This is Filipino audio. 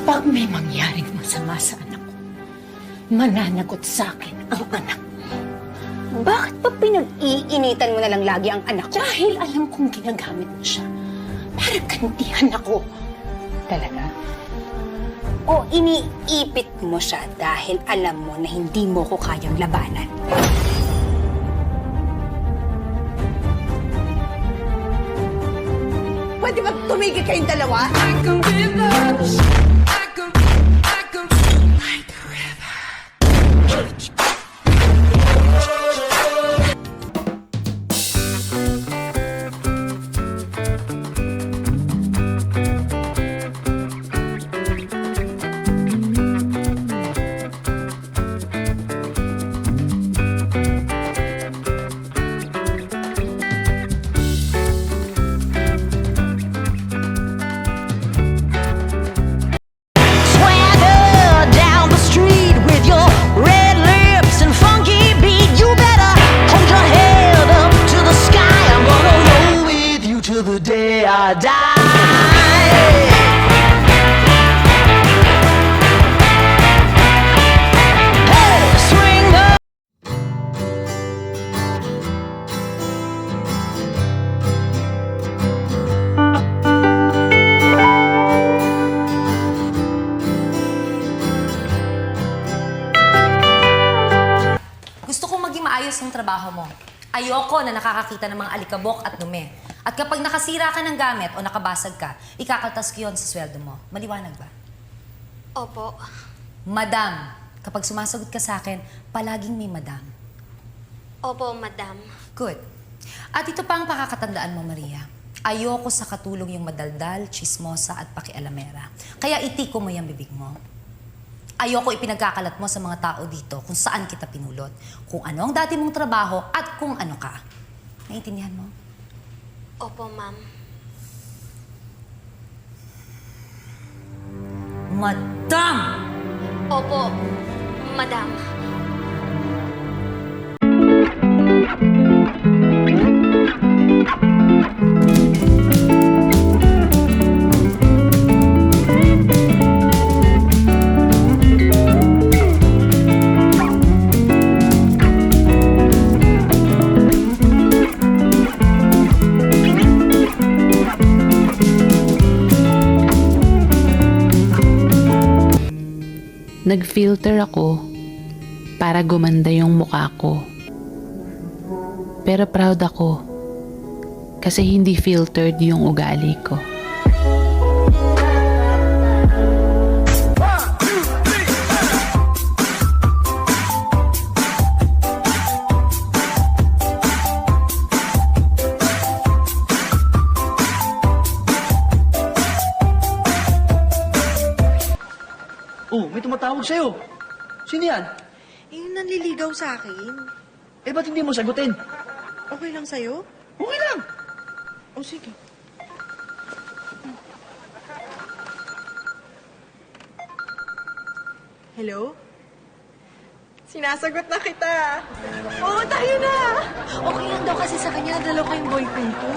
Kapag may mangyaring masama sa anak ko, mananagot sa akin ang anak mo. Bakit pa pinag-iinitan mo na lang lagi ang anak ko? Dahil alam kong ginagamit mo siya para kantihan ako. Talaga? O iniipit mo siya dahil alam mo na hindi mo ko kayang labanan? Pwede ba tumigil kayong dalawa? Swagger down the street with your red lips and funky beat. You better hold your head up to the sky. I'm gonna roll with you till the day I die. Hey, swing up. Gusto kong maging maayos ang trabaho mo. Ayoko na nakakakita ng mga alikabok at dumi. At kapag nakasira ka ng gamit o nakabasag ka, ikakaltas ko yun sa sweldo mo. Maliwanag ba? Opo. Madam, kapag sumasagot ka sa akin, palaging may madam. Opo, madam. Good. At ito pa ang pakakatandaan mo, Maria. Ayoko sa katulong yung madaldal, chismosa at pakialamera. Kaya itiko mo yung bibig mo. Ayoko ipinagkakalat mo sa mga tao dito kung saan kita pinulot, kung ano ang dati mong trabaho at kung ano ka. Naiintindihan mo? Opo, ma'am. Madam! Opo, madam. Nag-filter ako para gumanda yung mukha ko. Pero proud ako kasi hindi filtered yung ugali ko. Oh, may tumatawag sa'yo. Sino yan? Yung nanliligaw sa akin. Eh, ba't hindi mo sagutin? Okay lang sa'yo? Okay lang. O sige. Hello? Sinasagot na kita. Oo, tayo na! Okay lang daw kasi sa kanya, dalaw kayong boyfriend ko.